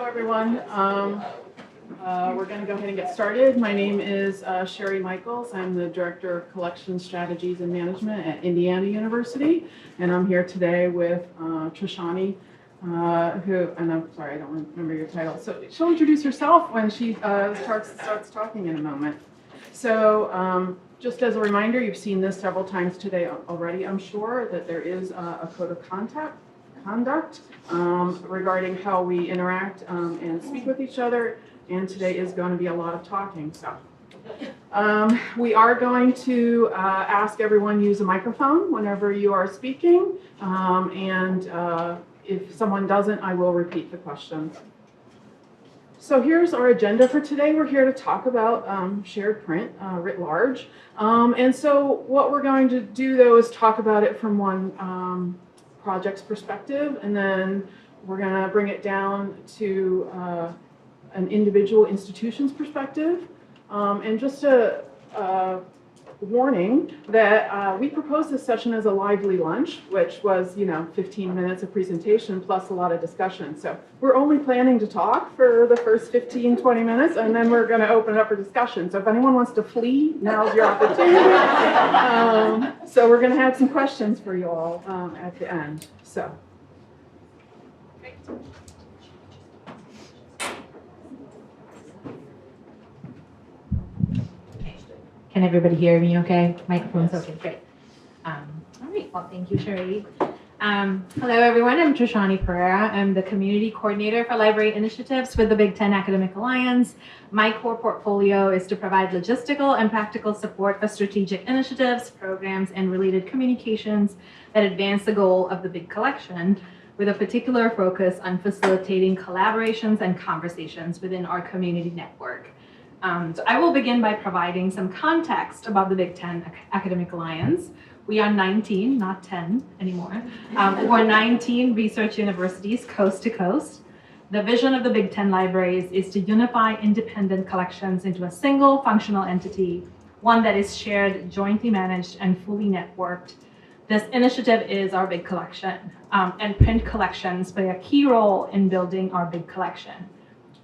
Hello, everyone. We're going to go ahead and get started. My name is Sherry Michaels. I'm the Director of Collection Strategies and Management at Indiana University, and I'm here today with Trishani, and I'm sorry, I don't remember your title. So she'll introduce herself when she starts talking in a moment. So just as a reminder, you've seen this several times today already, I'm sure, that there is a code of conduct regarding how we interact and speak with each other, and today is going to be a lot of talking. So we are going to ask everyone to use a microphone whenever you are speaking, and if someone doesn't, I will repeat the question. So here's our agenda for today. We're here to talk about shared print writ large, and so what we're going to do though is talk about it from one project's perspective, and then we're going to bring it down to an individual institution's perspective. And just a warning that we proposed this session as a lively lunch, which was 15 minutes of presentation plus a lot of discussion. So we're only planning to talk for the first 15-20 minutes, and then we're going to open it up for discussion. So if anyone wants to flee, now's your opportunity. So we're going to have some questions for you all at the end. So. Can everybody hear me okay? Microphone's okay, great. All right, well, thank you, Sherry. Hello, everyone. I'm Trishani Pereira. I'm the Community Coordinator for Library Initiatives with the Big Ten Academic Alliance. My core portfolio is to provide logistical and practical support for strategic initiatives, programs, and related communications that advance the goal of the Big Collection, with a particular focus on facilitating collaborations and conversations within our community network. So I will begin by providing some context about the Big Ten Academic Alliance. We are 19, not 10 anymore. We're 19 research universities coast to coast. The vision of the Big Ten Libraries is to unify independent collections into a single functional entity, one that is shared, jointly managed, and fully networked. This initiative is our Big Collection, and print collections play a key role in building our Big Collection.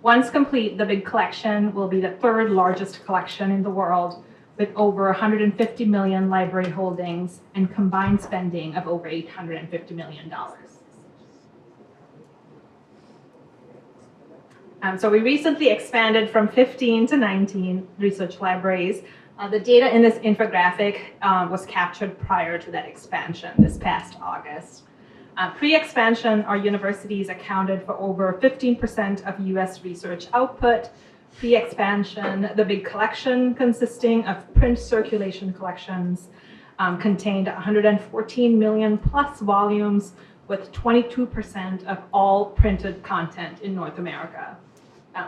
Once complete, the Big Collection will be the third largest collection in the world, with over 150 million library holdings and combined spending of over $850 million. So we recently expanded from 15 to 19 research libraries. The data in this infographic was captured prior to that expansion this past August. Pre-expansion, our universities accounted for over 15% of US research output. Pre-expansion, the Big Collection, consisting of print circulation collections, contained 114 million plus volumes, with 22% of all printed content in North America.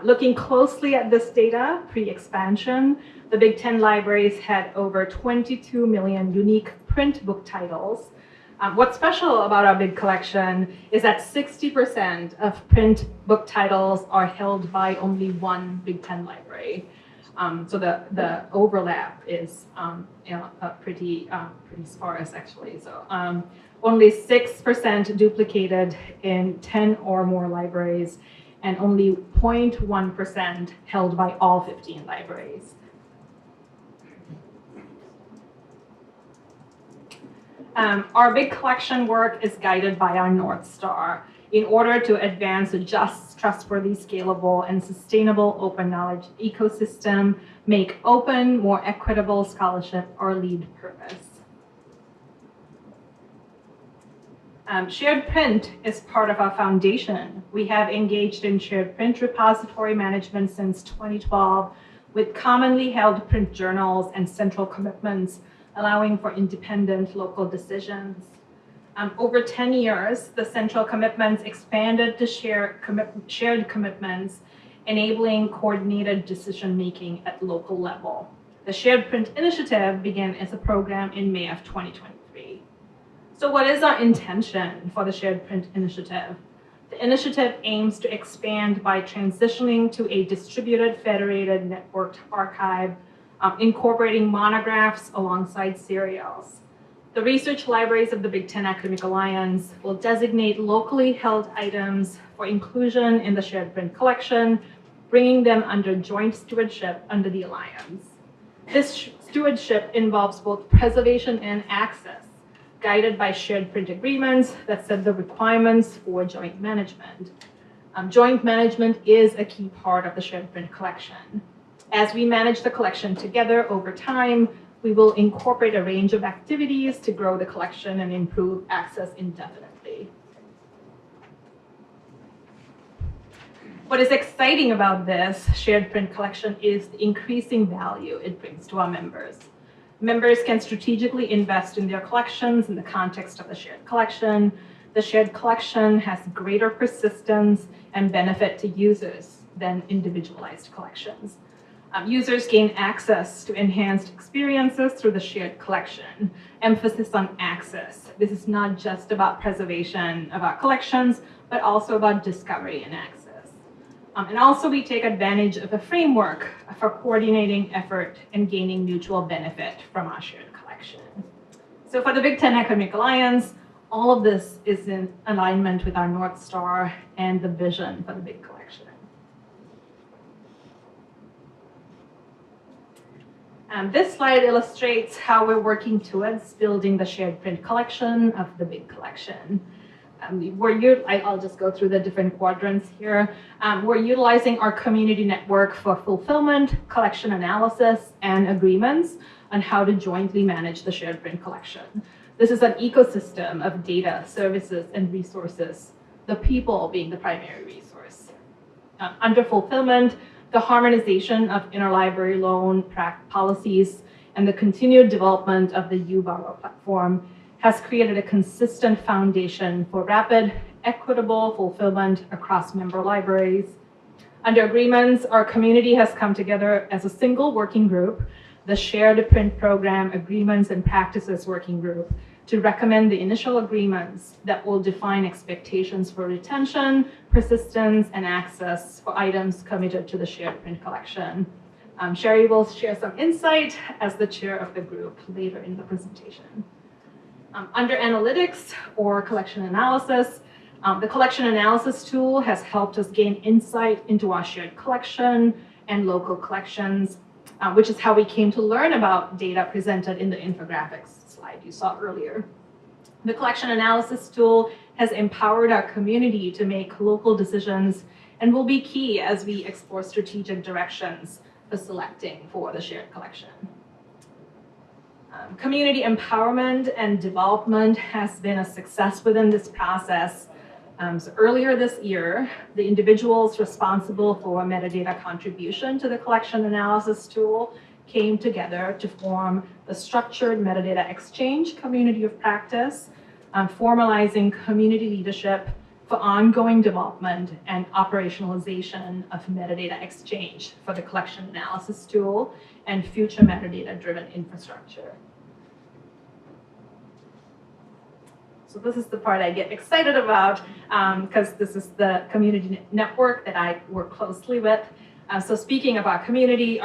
Looking closely at this data, pre-expansion, the Big Ten Libraries had over 22 million unique print book titles. What's special about our Big Collection is that 60% of print book titles are held by only one Big Ten library. So the overlap is pretty sparse, actually. So only 6% duplicated in 10 or more libraries, and only 0.1% held by all 15 libraries. Our Big Collection work is guided by our North Star in order to advance a just, trustworthy, scalable, and sustainable open knowledge ecosystem, make open, more equitable scholarship our lead purpose. Shared print is part of our foundation. We have engaged in shared print repository management since 2012 with commonly held print journals and central commitments, allowing for independent local decisions. Over 10 years, the central commitments expanded to shared commitments, enabling coordinated decision-making at local level. The Shared Print Initiative began as a program in May of 2023. So what is our intention for the Shared Print Initiative? The initiative aims to expand by transitioning to a distributed, federated, networked archive, incorporating monographs alongside serials. The research libraries of the Big Ten Academic Alliance will designate locally held items for inclusion in the shared print collection, bringing them under joint stewardship under the Alliance. This stewardship involves both preservation and access, guided by shared print agreements that set the requirements for joint management. Joint management is a key part of the shared print collection. As we manage the collection together over time, we will incorporate a range of activities to grow the collection and improve access indefinitely. What is exciting about this shared print collection is the increasing value it brings to our members. Members can strategically invest in their collections in the context of the shared collection. The shared collection has greater persistence and benefit to users than individualized collections. Users gain access to enhanced experiences through the shared collection. Emphasis on access. This is not just about preservation of our collections, but also about discovery and access. And also we take advantage of a framework for coordinating effort and gaining mutual benefit from our shared collection. So for the Big Ten Academic Alliance, all of this is in alignment with our North Star and the vision for the big collection. This slide illustrates how we're working towards building the shared print collection of the big collection. I'll just go through the different quadrants here. We're utilizing our community network for fulfillment, collection analysis, and agreements on how to jointly manage the shared print collection. This is an ecosystem of data, services, and resources, the people being the primary resource. Under fulfillment, the harmonization of interlibrary loan policies and the continued development of the U-Borrow platform has created a consistent foundation for rapid, equitable fulfillment across member libraries. Under agreements, our community has come together as a single working group, the Shared Print Program Agreements and Practices Working Group, to recommend the initial agreements that will define expectations for retention, persistence, and access for items committed to the shared print collection. Sherry will share some insight as the chair of the group later in the presentation. Under analytics or collection analysis, the collection analysis tool has helped us gain insight into our shared collection and local collections, which is how we came to learn about data presented in the infographics slide you saw earlier. The collection analysis tool has empowered our community to make local decisions and will be key as we explore strategic directions for selecting for the shared collection. Community empowerment and development has been a success within this process. So earlier this year, the individuals responsible for metadata contribution to the collection analysis tool came together to form the Structured Metadata Exchange Community of Practice, formalizing community leadership for ongoing development and operationalization of metadata exchange for the collection analysis tool and future metadata-driven infrastructure. So this is the part I get excited about because this is the community network that I work closely with. So speaking of our community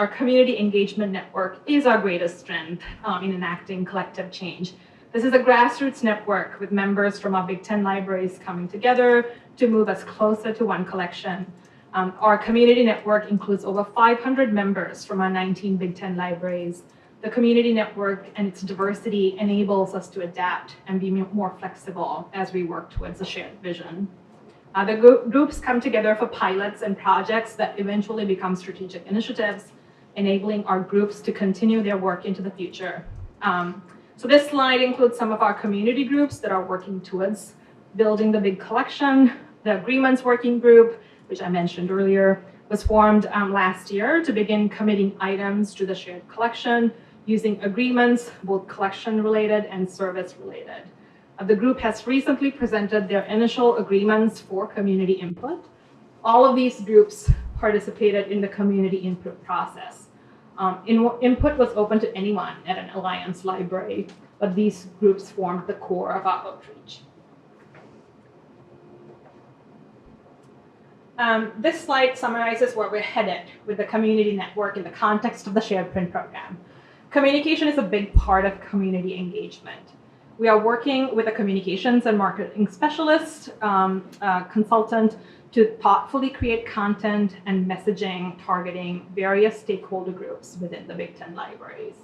engagement network is our greatest strength in enacting collective change. This is a grassroots network with members from our Big Ten libraries coming together to move us closer to one collection. Our community network includes over 500 members from our 19 Big Ten libraries. The community network and its diversity enables us to adapt and be more flexible as we work towards a shared vision. The groups come together for pilots and projects that eventually become strategic initiatives, enabling our groups to continue their work into the future. So this slide includes some of our community groups that are working towards building the big collection. The agreements working group, which I mentioned earlier, was formed last year to begin committing items to the shared collection using agreements, both collection-related and service-related. The group has recently presented their initial agreements for community input. All of these groups participated in the community input process. Input was open to anyone at an Alliance library, but these groups formed the core of our outreach. This slide summarizes where we're headed with the community network in the context of the shared print program. Communication is a big part of community engagement. We are working with a communications and marketing specialist, consultant, to thoughtfully create content and messaging targeting various stakeholder groups within the Big Ten libraries.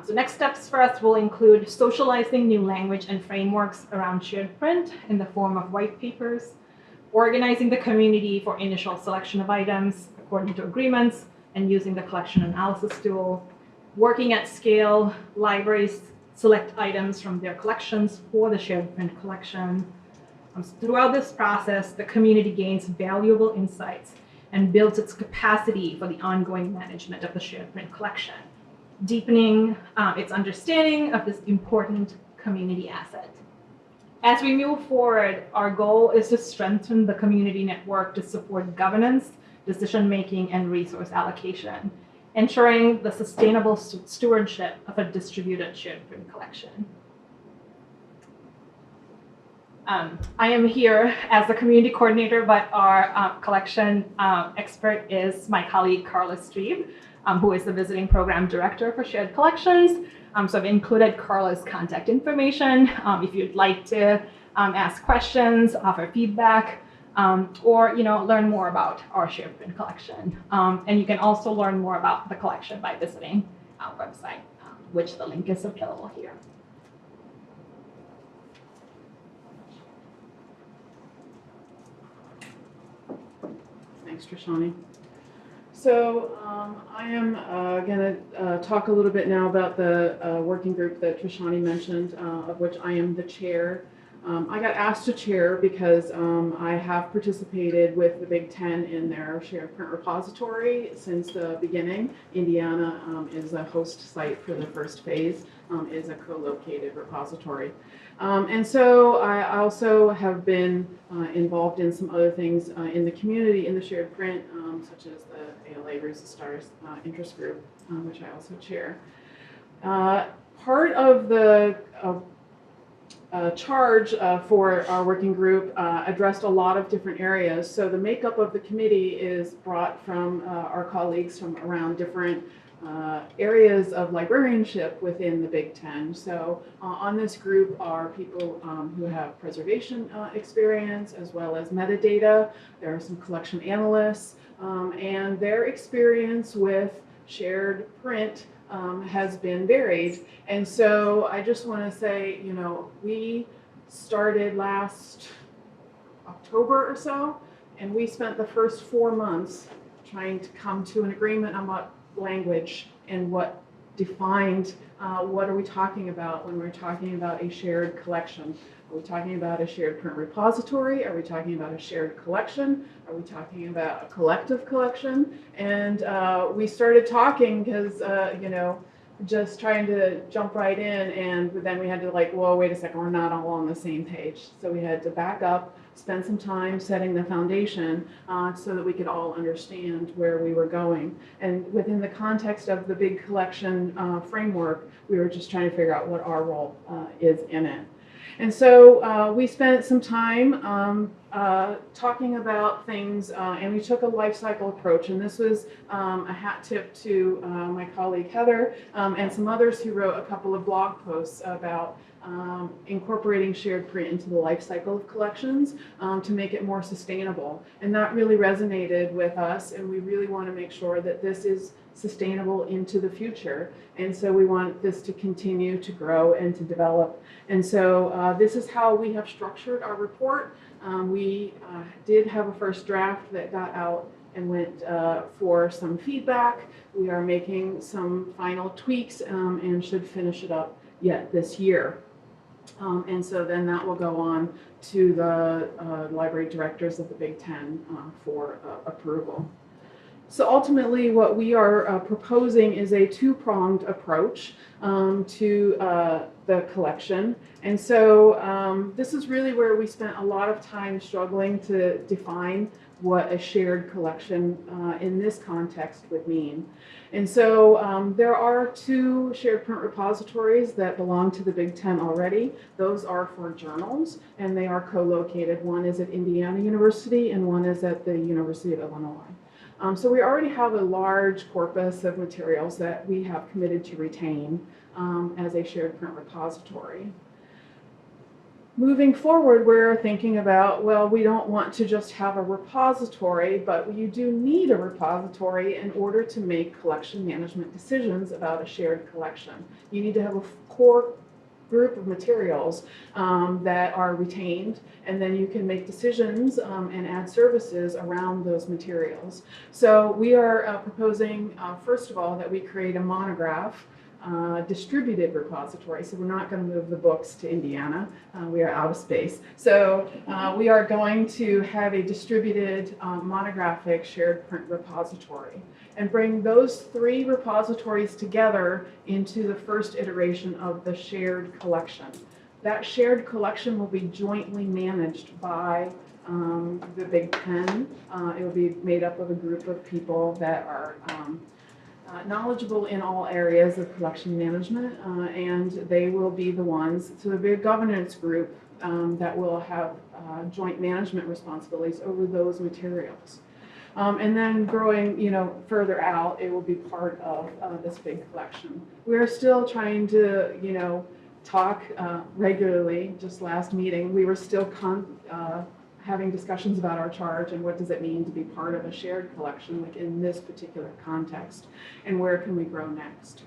So next steps for us will include socializing new language and frameworks around shared print in the form of white papers, organizing the community for initial selection of items according to agreements and using the collection analysis tool, working at scale, libraries select items from their collections for the shared print collection. Throughout this process, the community gains valuable insights and builds its capacity for the ongoing management of the shared print collection, deepening its understanding of this important community asset. As we move forward, our goal is to strengthen the community network to support governance, decision-making, and resource allocation, ensuring the sustainable stewardship of a distributed shared print collection. I am here as the community coordinator, but our collection expert is my colleague, Carla Streeb, who is the visiting program director for shared collections. So I've included Carla's contact information if you'd like to ask questions, offer feedback, or learn more about our shared print collection. And you can also learn more about the collection by visiting our website, which the link is available here. Thanks, Trishani. So I am going to talk a little bit now about the working group that Trishani mentioned, of which I am the chair. I got asked to chair because I have participated with the Big Ten in their shared print repository since the beginning. Indiana is a host site for the first phase, is a co-located repository. And so I also have been involved in some other things in the community in the shared print, such as the ALA Roosa Stars interest group, which I also chair. Part of the charge for our working group addressed a lot of different areas. So the makeup of the committee is brought from our colleagues from around different areas of librarianship within the Big Ten. So on this group are people who have preservation experience as well as metadata. There are some collection analysts, and their experience with shared print has been varied. And so I just want to say, we started last October or so, and we spent the first 4 months trying to come to an agreement on what language and what defined what are we talking about when we're talking about a shared collection. Are we talking about a shared print repository? Are we talking about a shared collection? Are we talking about a collective collection? And we started talking because, just trying to jump right in, and then we had to whoa, wait a second, we're not all on the same page. So we had to back up, spend some time setting the foundation so that we could all understand where we were going. And within the context of the big collection framework, we were just trying to figure out what our role is in it. And so we spent some time talking about things, and we took a life cycle approach. And this was a hat tip to my colleague Heather and some others who wrote a couple of blog posts about incorporating shared print into the life cycle of collections to make it more sustainable. And that really resonated with us, and we really want to make sure that this is sustainable into the future. And so we want this to continue to grow and to develop. And so this is how we have structured our report. We did have a first draft that got out and went for some feedback. We are making some final tweaks and should finish it up yet this year. And so then that will go on to the library directors of the Big Ten for approval. So ultimately what we are proposing is a two-pronged approach to the collection. And so this is really where we spent a lot of time struggling to define what a shared collection in this context would mean. And so there are two shared print repositories that belong to the Big Ten already. Those are for journals, and they are co-located. One is at Indiana University, and one is at the University of Illinois. So we already have a large corpus of materials that we have committed to retain as a shared print repository. Moving forward, we're thinking about, well, we don't want to just have a repository, but you do need a repository in order to make collection management decisions about a shared collection. You need to have a core group of materials that are retained, and then you can make decisions and add services around those materials. So we are proposing, first of all, that we create a monograph distributed repository. So we're not going to move the books to Indiana. We are out of space. So we are going to have a distributed monographic shared print repository and bring those 3 repositories together into the first iteration of the shared collection. That shared collection will be jointly managed by the Big Ten. It will be made up of a group of people that are knowledgeable in all areas of collection management, and they will be the ones, so there'll be a governance group that will have joint management responsibilities over those materials. And then growing, further out, it will be part of this big collection. We're still trying to, talk regularly. Just last meeting, we were still having discussions about our charge and what does it mean to be part of a shared collection, like in this particular context, and where can we grow next.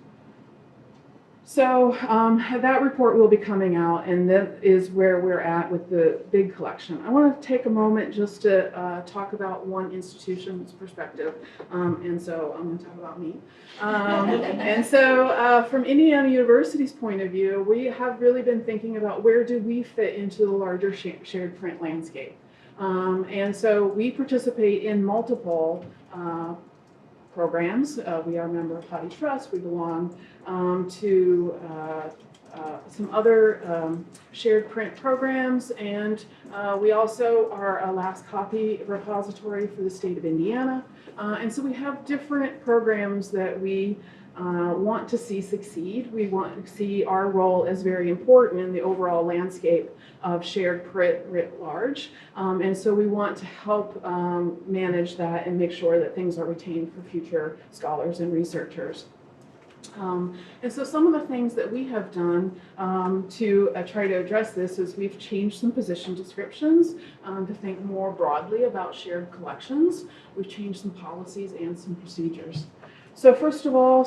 So that report will be coming out, and that is where we're at with the big collection. I want to take a moment just to talk about one institution's perspective, and so I'm going to talk about me. And so from Indiana University's point of view, we have really been thinking about where do we fit into the larger shared print landscape. And so we participate in multiple programs. We are a member of Hottie Trust. We belong to some other shared print programs, and we also are a last copy repository for the state of Indiana. And so we have different programs that we want to see succeed. We want to see our role as very important in the overall landscape of shared print writ large. And so we want to help manage that and make sure that things are retained for future scholars and researchers. And so some of the things that we have done to try to address this is we've changed some position descriptions to think more broadly about shared collections. We've changed some policies and some procedures. So first of all,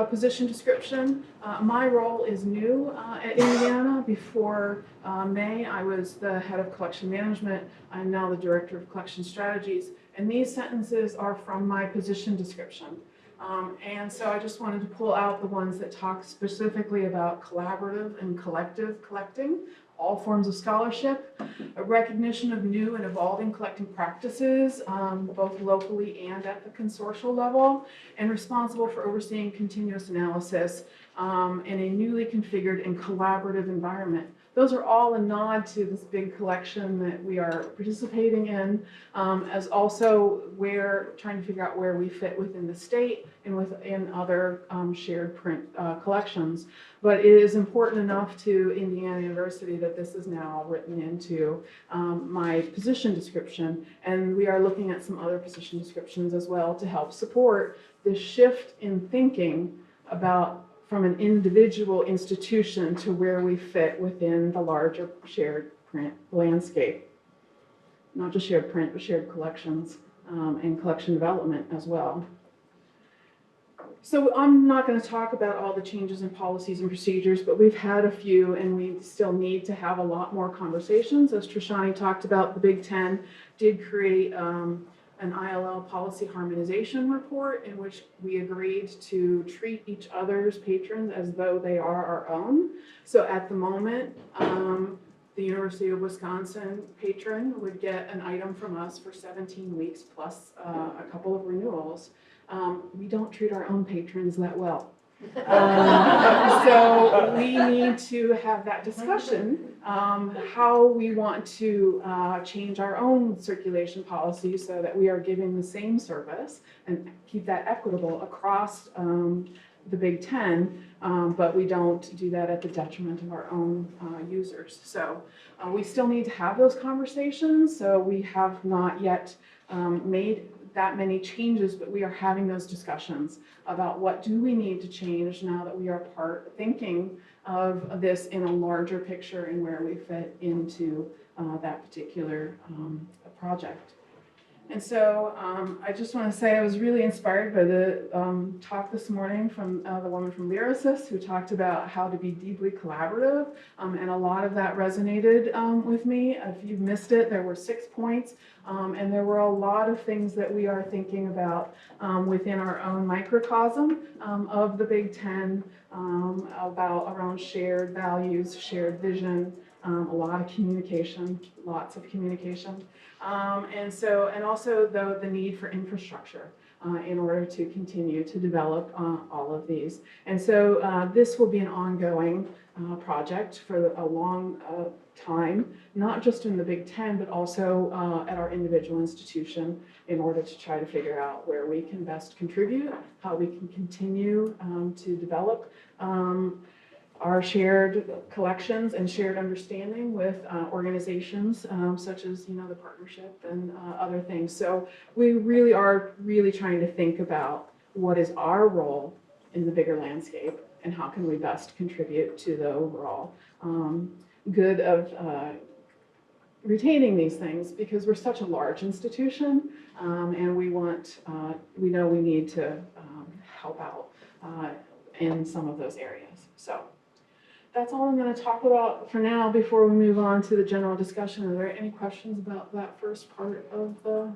position description. My role is new at Indiana. Before May, I was the head of collection management. I'm now the director of collection strategies. And these sentences are from my position description. And so I just wanted to pull out the ones that talk specifically about collaborative and collective collecting, all forms of scholarship, a recognition of new and evolving collecting practices, both locally and at the consortial level, and responsible for overseeing continuous analysis in a newly configured and collaborative environment. Those are all a nod to this big collection that we are participating in, as also trying to figure out where we fit within the state and within other shared print collections. But it is important enough to Indiana University that this is now written into my position description, and we are looking at some other position descriptions as well to help support this shift in thinking about from an individual institution to where we fit within the larger shared print landscape. Not just shared print, but shared collections and collection development as well. So I'm not going to talk about all the changes in policies and procedures, but we've had a few, and we still need to have a lot more conversations. As Trishani talked about, the Big Ten did create an ILL policy harmonization report in which we agreed to treat each other's patrons as though they are our own. So at the moment, the University of Wisconsin patron would get an item from us for 17 weeks plus a couple of renewals. We don't treat our own patrons that well. So we need to have that discussion, how we want to change our own circulation policy so that we are giving the same service and keep that equitable across the Big Ten, but we don't do that at the detriment of our own users. So we still need to have those conversations, so we have not yet made that many changes, but we are having those discussions about what do we need to change now that we are thinking of this in a larger picture and where we fit into that particular project. And so I just want to say I was really inspired by the talk this morning from the woman from Lyrasis who talked about how to be deeply collaborative, and a lot of that resonated with me. If you missed it, there were 6 points, and there were a lot of things that we are thinking about within our own microcosm of the Big Ten, around shared values, shared vision, a lot of communication, lots of communication. And also the need for infrastructure in order to continue to develop all of these. And so this will be an ongoing project for a long time, not just in the Big Ten, but also at our individual institution in order to try to figure out where we can best contribute, how we can continue to develop our shared collections and shared understanding with organizations such as the partnership and other things. So we really are trying to think about what is our role in the bigger landscape and how can we best contribute to the overall good of retaining these things, because we're such a large institution and we know we need to help out in some of those areas. So that's all I'm going to talk about for now before we move on to the general discussion. Are there any questions about that first part of the?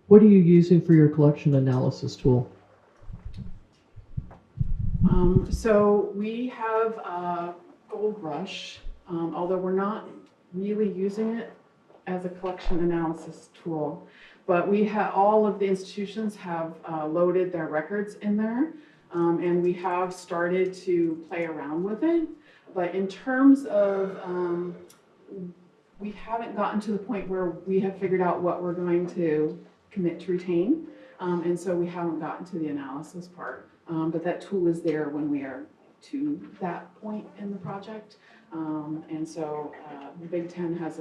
What are you using for your collection analysis tool? So we have Gold Rush, although we're not really using it as a collection analysis tool. But we have, all of the institutions have loaded their records in there, and we have started to play around with it. But in terms of, we haven't gotten to the point where we have figured out what we're going to commit to retain, and so we haven't gotten to the analysis part. But that tool is there when we are to that point in the project. And so the Big Ten has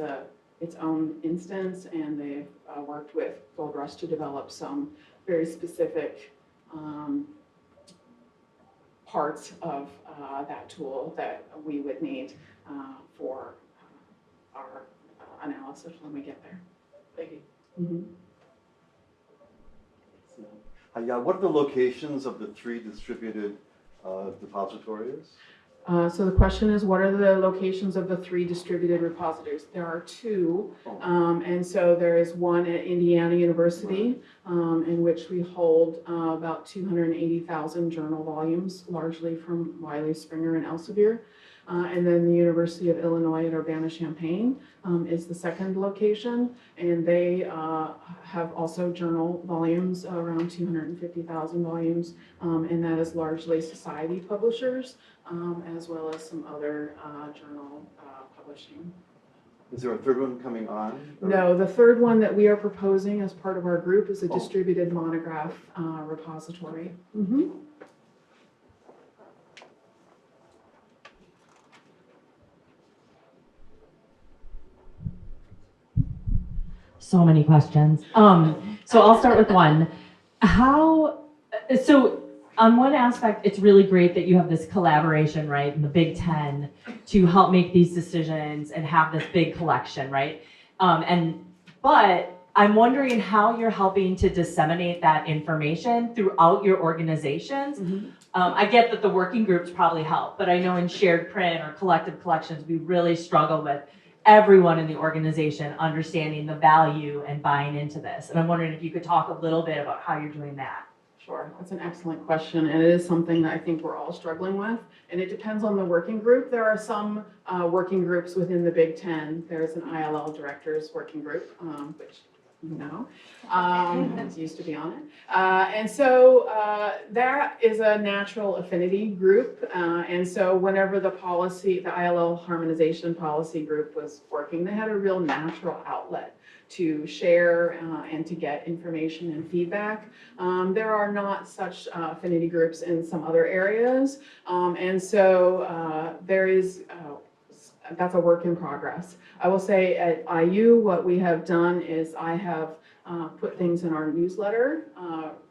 its own instance, and they've worked with Gold Rush to develop some very specific parts of that tool that we would need for our analysis when we get there. Thank you. Mm-hmm. What are the locations of the 3 distributed depositories? So the question is, what are the locations of the 3 distributed repositories? There are 2, and so there is one at Indiana University, in which we hold about 280,000 journal volumes, largely from Wiley, Springer, and Elsevier. And then the University of Illinois at Urbana-Champaign is the second location, and they have also journal volumes, around 250,000 volumes, and that is largely society publishers, as well as some other journal publishing. Is there a third one coming on? Or? No, the third one that we are proposing as part of our group is a distributed monograph repository. Mm-hmm. So many questions. So I'll start with one. So on one aspect, it's really great that you have this collaboration, right, in the Big Ten to help make these decisions and have this big collection, right? But I'm wondering how you're helping to disseminate that information throughout your organizations. Mm-hmm. I get that the working groups probably help, but I know in shared print or collective collections, we really struggle with everyone in the organization understanding the value and buying into this. And I'm wondering if you could talk a little bit about how you're doing that. Sure, that's an excellent question, and it is something that I think we're all struggling with, and it depends on the working group. There are some working groups within the Big Ten. There's an ILL directors working group, which used to be on it. And so that is a natural affinity group. And so whenever the ILL harmonization policy group was working, they had a real natural outlet to share and to get information and feedback. There are not such affinity groups in some other areas, and so there is that's a work in progress. I will say at IU, what we have done is I have put things in our newsletter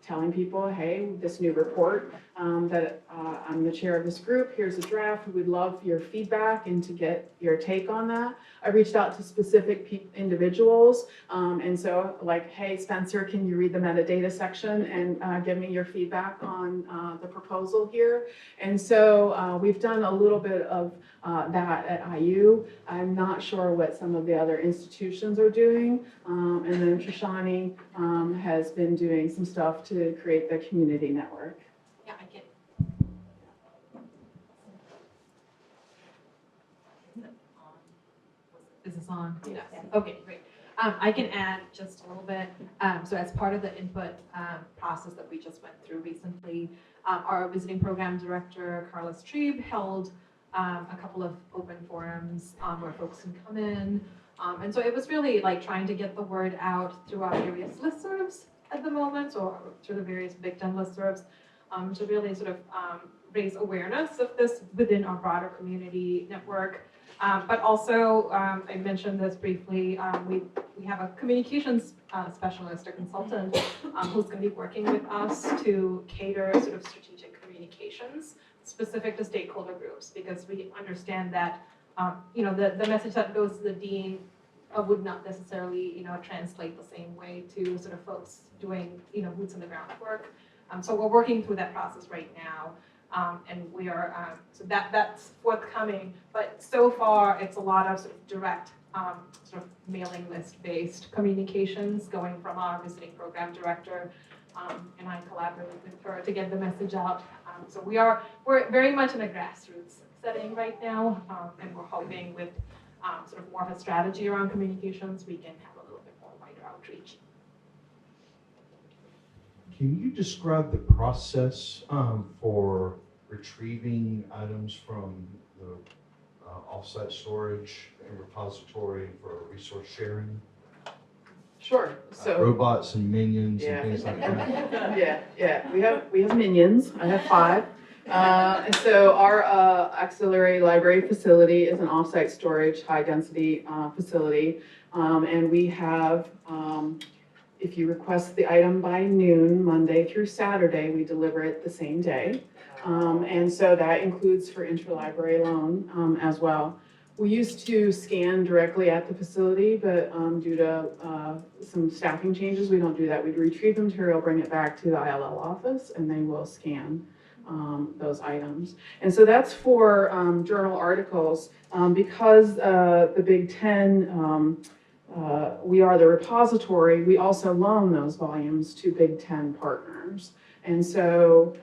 telling people, hey, this new report that I'm the chair of this group, here's a draft, we'd love your feedback and to get your take on that. I reached out to specific individuals, and so like, hey, Spencer, can you read the metadata section and give me your feedback on the proposal here? And so we've done a little bit of that at IU. I'm not sure what some of the other institutions are doing, and then Trishani has been doing some stuff to create the community network. Yeah, I can. Is this on? Yes. Okay, great. I can add just a little bit. So as part of the input process that we just went through recently, our visiting program director, Carla Strebe, held a couple of open forums where folks can come in. And so it was really like trying to get the word out through our various listservs at the moment, or through the various Big Ten listservs, to really sort of raise awareness of this within our broader community network. But also, I mentioned this briefly, we have a communications specialist, a consultant, who's going to be working with us to cater sort of strategic communications specific to stakeholder groups, because we understand that the message that goes to the dean would not necessarily translate the same way to sort of folks doing boots on the ground work. So we're working through that process right now. And we are, so that's forthcoming, but so far it's a lot of sort of direct sort of mailing list based communications going from our visiting program director, and I collaborated with her to get the message out. So we're very much in a grassroots setting right now, and we're hoping with sort of more of a strategy around communications, we can have a little bit more wider outreach. Can you describe the process for retrieving items from the offsite storage and repository for resource sharing? Sure. So Robots and minions and things like that? yeah. We have minions. I have 5. And so our auxiliary library facility is an offsite storage, high density facility. And we have, if you request the item by noon, Monday through Saturday, we deliver it the same day. And so that includes for interlibrary loan as well. We used to scan directly at the facility, but due to some staffing changes, we don't do that. We retrieve the material, bring it back to the ILL office, and they will scan those items. And so that's for journal articles. Because the Big Ten, we are the repository, we also loan those volumes to Big Ten partners. And so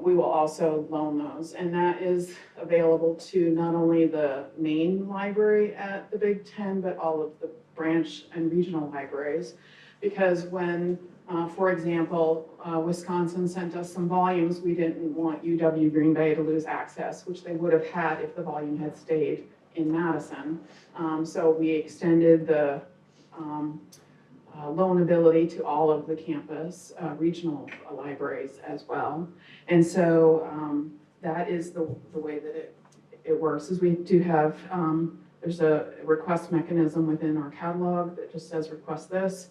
we will also loan those. And that is available to not only the main library at the Big Ten, but all of the branch and regional libraries. Because when, for example, Wisconsin sent us some volumes, we didn't want UW Green Bay to lose access, which they would have had if the volume had stayed in Madison. So we extended the loanability to all of the campus regional libraries as well. And so that is the way that it works, is we do have, there's a request mechanism within our catalog that just says request this.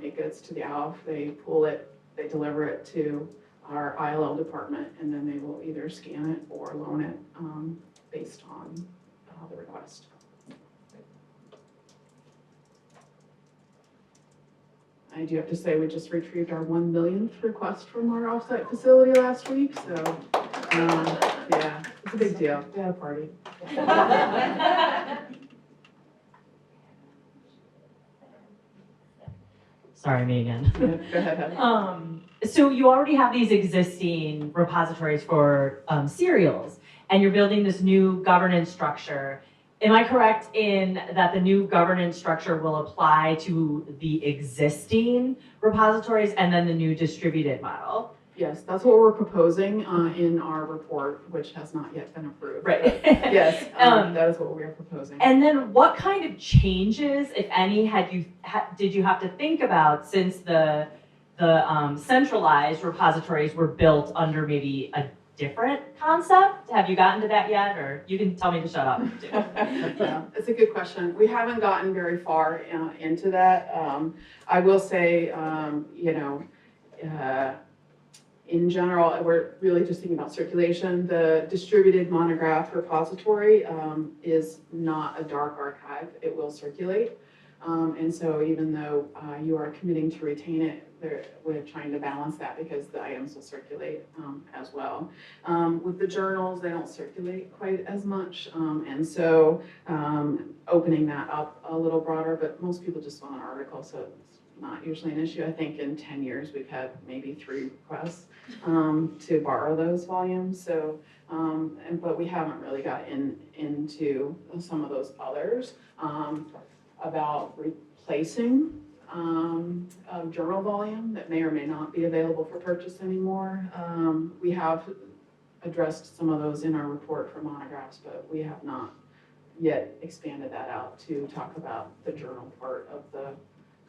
It gets to the ALF, they pull it, they deliver it to our ILL department, and then they will either scan it or loan it based on the request. I do have to say we just retrieved our 1 millionth request from our offsite facility last week, so yeah, it's a big deal. We had a party. Sorry, me again. Go ahead. So you already have these existing repositories for serials, and you're building this new governance structure. Am I correct in that the new governance structure will apply to the existing repositories and then the new distributed model? Yes, that's what we're proposing in our report, which has not yet been approved. Right. Yes, that is what we are proposing. And then what kind of changes, if any, did you have to think about since the centralized repositories were built under maybe a different concept? Have you gotten to that yet, or you can tell me to shut up too? Yeah, it's a good question. We haven't gotten very far into that. I will say, in general, we're really just thinking about circulation. The distributed monograph repository is not a dark archive. It will circulate. And so even though you are committing to retain it, we're trying to balance that because the items will circulate as well. With the journals, they don't circulate quite as much. And so opening that up a little broader, but most people just want an article, so it's not usually an issue. I think in 10 years, we've had maybe 3 requests to borrow those volumes. So, but we haven't really got into some of those others about replacing a journal volume that may or may not be available for purchase anymore. We have addressed some of those in our report for monographs, but we have not yet expanded that out to talk about the journal part of the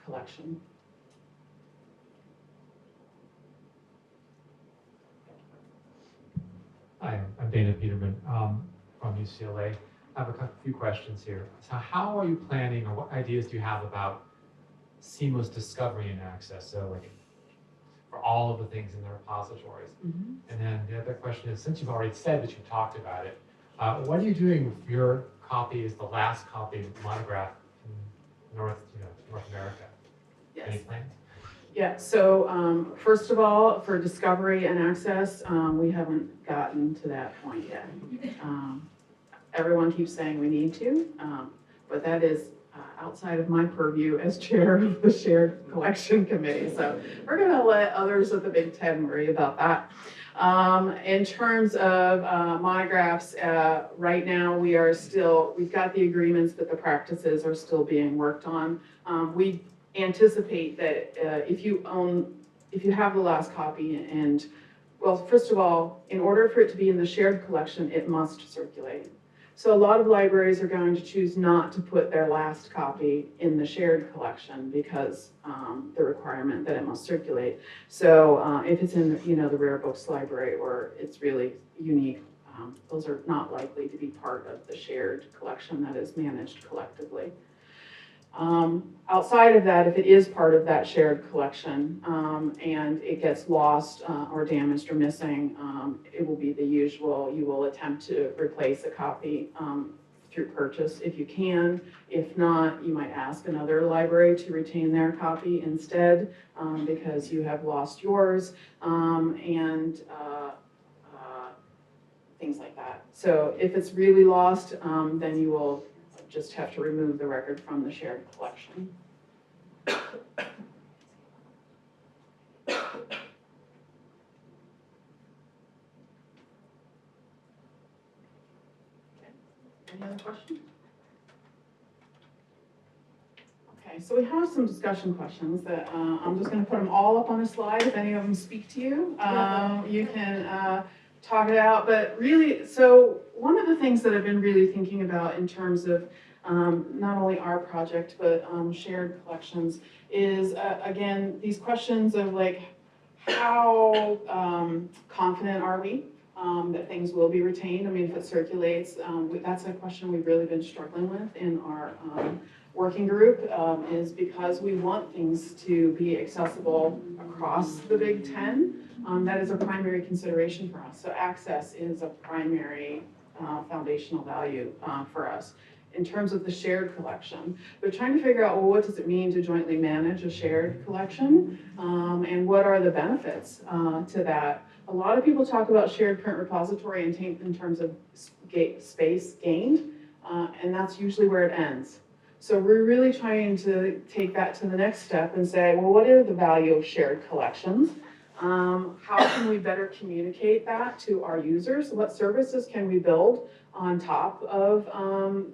collection. Hi, I'm Dana Peterman from UCLA. I have a few questions here. So how are you planning, or what ideas do you have about seamless discovery and access? So like for all of the things in the repositories. Mm-hmm. And then the other question is, since you've already said that you talked about it, what are you doing if your copy is the last copy of monograph in North America? Yes. Any plans? Yeah, so first of all, for discovery and access, we haven't gotten to that point yet. Everyone keeps saying we need to, but that is outside of my purview as chair of the Shared Collection Committee. So we're going to let others of the Big Ten worry about that. In terms of monographs, right now we've got the agreements, but the practices are still being worked on. We anticipate that if you have the last copy and, well, first of all, in order for it to be in the shared collection, it must circulate. So a lot of libraries are going to choose not to put their last copy in the shared collection because the requirement that it must circulate. So if it's in the rare books library or it's really unique, those are not likely to be part of the shared collection that is managed collectively. Outside of that, if it is part of that shared collection and it gets lost or damaged or missing, it will be the usual. You will attempt to replace a copy through purchase if you can. If not, you might ask another library to retain their copy instead because you have lost yours and things like that. So if it's really lost, then you will just have to remove the record from the shared collection. Any other questions? Okay, so we have some discussion questions that I'm just going to put them all up on a slide. If any of them speak to you, you can talk it out. But really, so one of the things that I've been really thinking about in terms of not only our project, but shared collections is, again, these questions of like, how confident are we that things will be retained? I mean, if it circulates, that's a question we've really been struggling with in our working group, is because we want things to be accessible across the Big Ten. That is a primary consideration for us. So access is a primary foundational value for us. In terms of the shared collection, we're trying to figure out, well, what does it mean to jointly manage a shared collection, and what are the benefits to that? A lot of people talk about shared print repository in terms of space gained, and that's usually where it ends. So we're really trying to take that to the next step and say, well, what is the value of shared collections? How can we better communicate that to our users? What services can we build on top of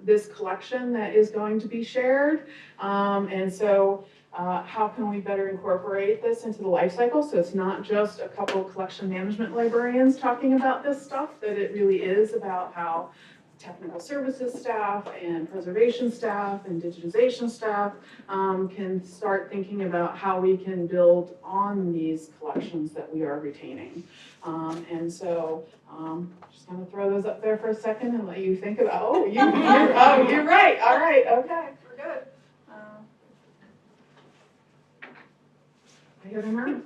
this collection that is going to be shared? And so how can we better incorporate this into the life cycle so it's not just a couple of collection management librarians talking about this stuff, that it really is about how technical services staff and preservation staff and digitization staff can start thinking about how we can build on these collections that we are retaining. And so just going to throw those up there for a second and let you think about, oh, you're right. All right. Okay, we're good. I hear them.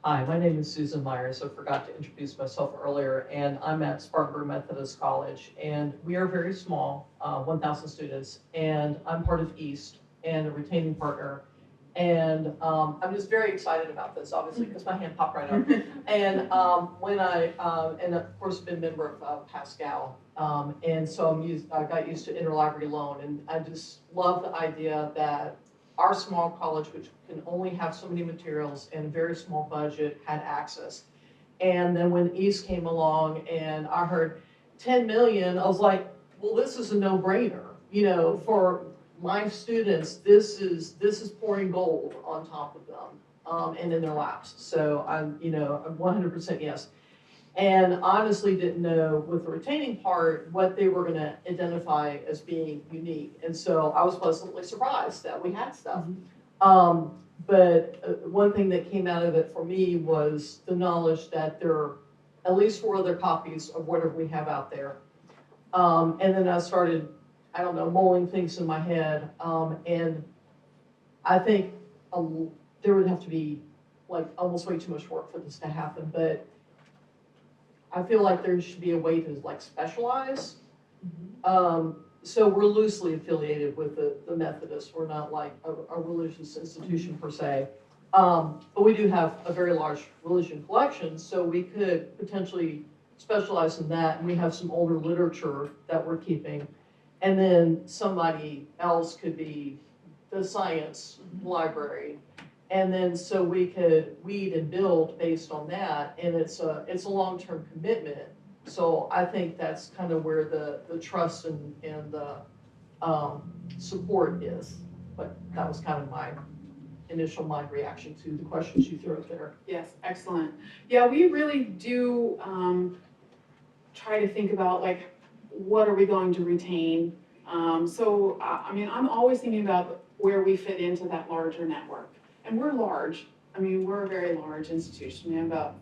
Hi, my name is Susan Myers. I forgot to introduce myself earlier, and I'm at Spartanburg Methodist College, and we are very small, 1,000 students, and I'm part of East and a retaining partner. And I'm just very excited about this, obviously, because my hand popped right up. And and of course, been a member of Pascal, and so I got used to interlibrary loan, and I just love the idea that our small college, which can only have so many materials and a very small budget, had access. And then when East came along and I heard 10 million, I was like, well, this is a no-brainer. You know, for my students, this is pouring gold on top of them and in their laps. So I'm 100% yes. And honestly didn't know with the retaining part what they were going to identify as being unique. And so I was pleasantly surprised that we had stuff. But one thing that came out of it for me was the knowledge that there are at least 4 other copies of whatever we have out there. And then I started, I don't know, mulling things in my head. And I think there would have to be like almost way too much work for this to happen. But I feel like there should be a way to like specialize. So we're loosely affiliated with the Methodists. We're not like a religious institution per se. But we do have a very large religion collection, so we could potentially specialize in that. And we have some older literature that we're keeping. And then somebody else could be the science library. And then so we could weed and build based on that, and it's a long-term commitment. So I think that's kind of where the trust and the support is. But that was kind of my initial mind reaction to the questions you threw out there. Yes, excellent. Yeah, we really do try to think about like, what are we going to retain? I mean, I'm always thinking about where we fit into that larger network. And we're large. I mean, we're a very large institution. We have about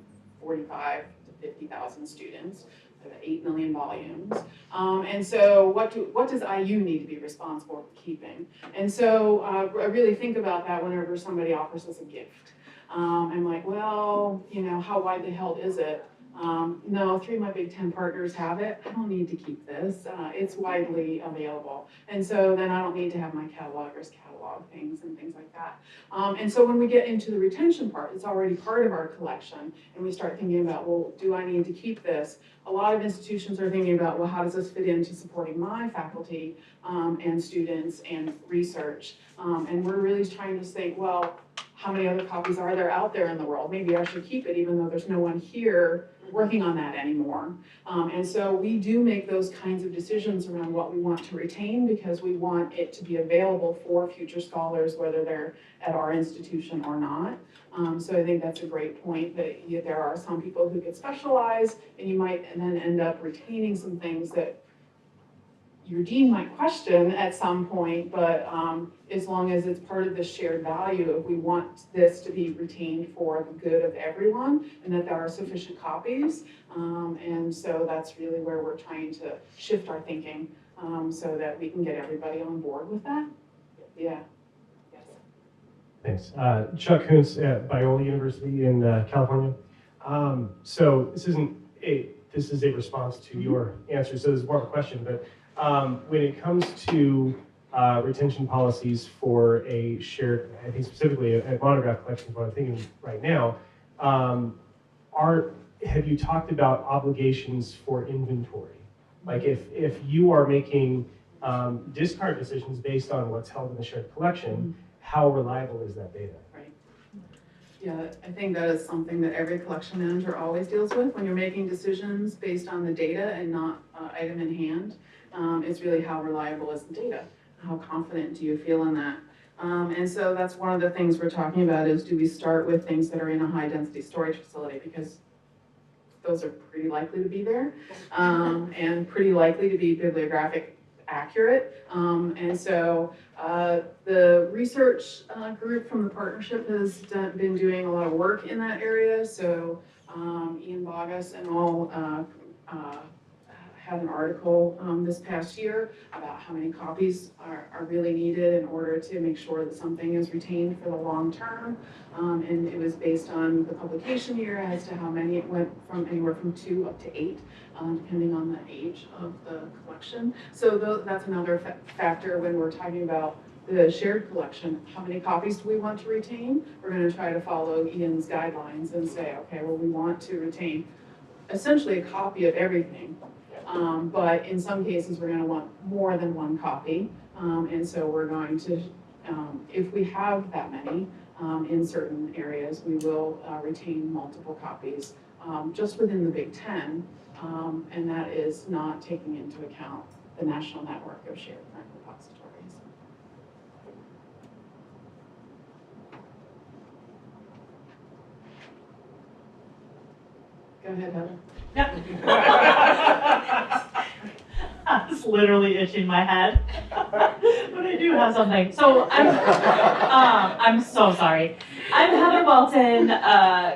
45 to 50,000 students. We have 8 million volumes. And so what does IU need to be responsible for keeping? And so I really think about that whenever somebody offers us a gift. I'm like, well, you know, how widely held is it? No, 3 of my Big 10 partners have it. I don't need to keep this. It's widely available. And so then I don't need to have my catalogers catalog things and things like that. And so when we get into the retention part, it's already part of our collection. And we start thinking about, well, do I need to keep this? A lot of institutions are thinking about, well, how does this fit into supporting my faculty and students and research? And we're really trying to think, well, how many other copies are there out there in the world? Maybe I should keep it even though there's no one here working on that anymore. And so we do make those kinds of decisions around what we want to retain because we want it to be available for future scholars, whether they're at our institution or not. So I think that's a great point that there are some people who get specialized and you might then end up retaining some things that your dean might question at some point, but as long as it's part of the shared value, if we want this to be retained for the good of everyone and that there are sufficient copies. And so that's really where we're trying to shift our thinking so that we can get everybody on board with that. Yeah. Yes. Thanks. Chuck Kuntz at Biola University in California. So this is a response to your answer, so this is more of a question, but when it comes to retention policies for a shared, I think specifically a monograph collection, is what I'm thinking right now, have you talked about obligations for inventory? Like if you are making discard decisions based on what's held in the shared collection, how reliable is that data? Right. Yeah, I think that is something that every collection manager always deals with when you're making decisions based on the data and not item in hand. It's really how reliable is the data. How confident do you feel in that? And so that's one of the things we're talking about is, do we start with things that are in a high density storage facility, because those are pretty likely to be there, and pretty likely to be bibliographic accurate. And so the research group from the partnership has been doing a lot of work in that area. So Ian Bogus and all had an article this past year about how many copies are really needed in order to make sure that something is retained for the long term. And it was based on the publication year as to how many. It went from anywhere from 2 up to 8, depending on the age of the collection. So that's another factor when we're talking about the shared collection. How many copies do we want to retain? We're going to try to follow Ian's guidelines and say, okay, well, we want to retain essentially a copy of everything. But in some cases, we're going to want more than one copy. And so we're going to, if we have that many in certain areas, we will retain multiple copies just within the Big Ten. And that is not taking into account the national network of shared print repositories. Go ahead, Heather. I was literally itching my head, but I do have something. So I'm so sorry. I'm Heather Walton,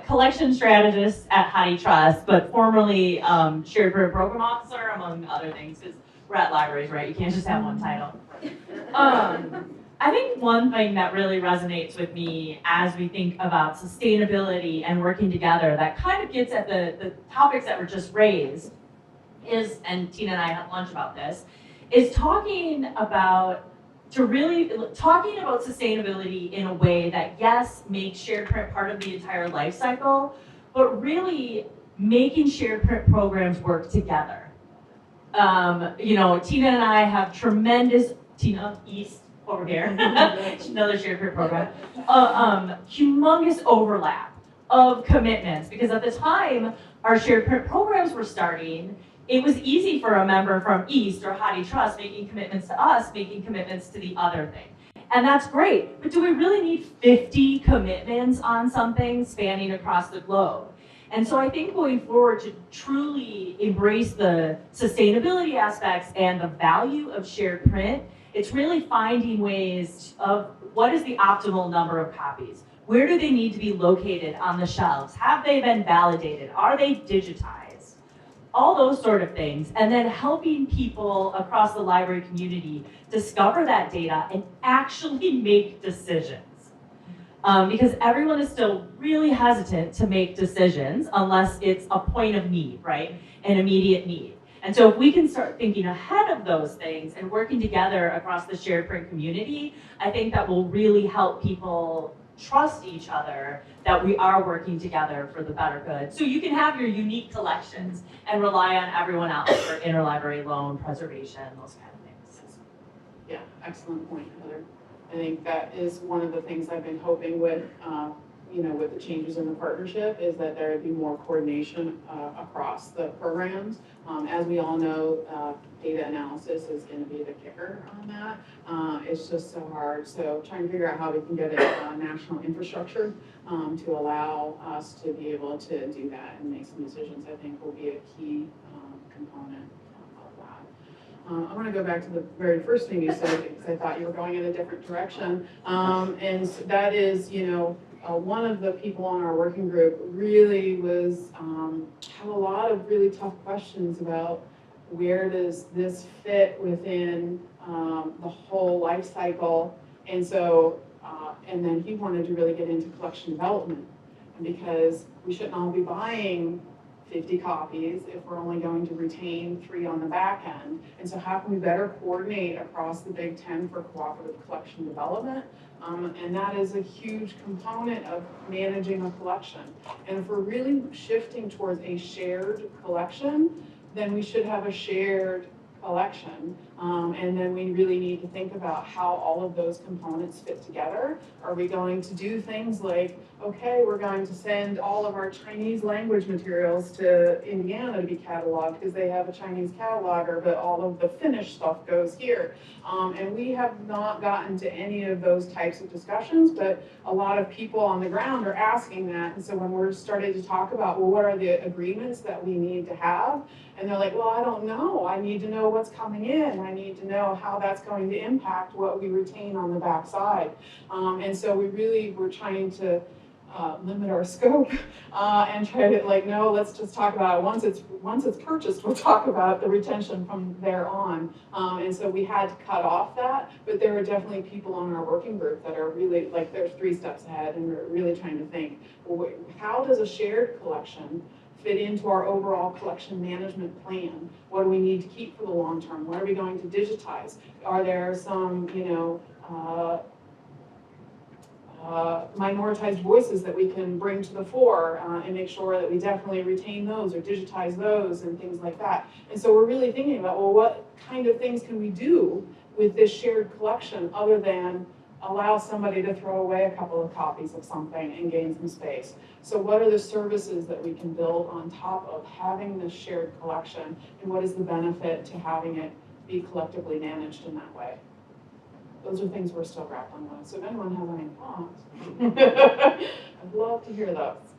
collection strategist at HathiTrust, but formerly shared print program officer, among other things, because we're at libraries, right? You can't just have one title. I think one thing that really resonates with me as we think about sustainability and working together that kind of gets at the topics that were just raised is, and Tina and I had lunch about this, is talking about sustainability in a way that, yes, makes shared print part of the entire life cycle, but really making shared print programs work together. Tina and I have tremendous, Tina East over here, another shared print program, humongous overlap of commitments, because at the time our shared print programs were starting, it was easy for a member from East or HathiTrust making commitments to us, making commitments to the other thing. And that's great, but do we really need 50 commitments on something spanning across the globe? And so I think going forward, to truly embrace the sustainability aspects and the value of shared print, it's really finding ways of what is the optimal number of copies? Where do they need to be located on the shelves? Have they been validated? Are they digitized? All those sort of things. And then helping people across the library community discover that data and actually make decisions. Because everyone is still really hesitant to make decisions unless it's a point of need, right? An immediate need. And so if we can start thinking ahead of those things and working together across the shared print community, I think that will really help people trust each other that we are working together for the better good. So you can have your unique collections and rely on everyone else for interlibrary loan, preservation, those kind of things. Yeah, excellent point, Heather. I think that is one of the things I've been hoping with, with the changes in the partnership, is that there would be more coordination across the programs. As we all know, data analysis is going to be the kicker on that. It's just so hard. So trying to figure out how we can get a national infrastructure to allow us to be able to do that and make some decisions, I think will be a key component of that. I want to go back to the very first thing you said, because I thought you were going in a different direction. And that is, one of the people on our working group really had a lot of really tough questions about where does this fit within the whole life cycle. And so, and then he wanted to really get into collection development, because we shouldn't all be buying 50 copies if we're only going to retain 3 on the back end. And so how can we better coordinate across the Big Ten for cooperative collection development? And that is a huge component of managing a collection. And if we're really shifting towards a shared collection, then we should have a shared collection. And then we really need to think about how all of those components fit together. Are we going to do things like, okay, we're going to send all of our Chinese language materials to Indiana to be cataloged because they have a Chinese cataloger, but all of the Finnish stuff goes here. And we have not gotten to any of those types of discussions, but a lot of people on the ground are asking that. And so when we're starting to talk about, well, what are the agreements that we need to have? And they're like, well, I don't know. I need to know what's coming in. I need to know how that's going to impact what we retain on the backside. And so we're trying to limit our scope and try to like, no, let's just talk about it. Once it's purchased, we'll talk about the retention from there on. And so we had to cut off that, but there are definitely people on our working group that are really like, they're 3 steps ahead and we're really trying to think, well, how does a shared collection fit into our overall collection management plan? What do we need to keep for the long term? What are we going to digitize? Are there some, minoritized voices that we can bring to the fore and make sure that we definitely retain those or digitize those and things like that. And so we're really thinking about, well, what kind of things can we do with this shared collection other than allow somebody to throw away a couple of copies of something and gain some space? So what are the services that we can build on top of having this shared collection, and what is the benefit to having it be collectively managed in that way? Those are things we're still grappling with. So if anyone has any thoughts, I'd love to hear those.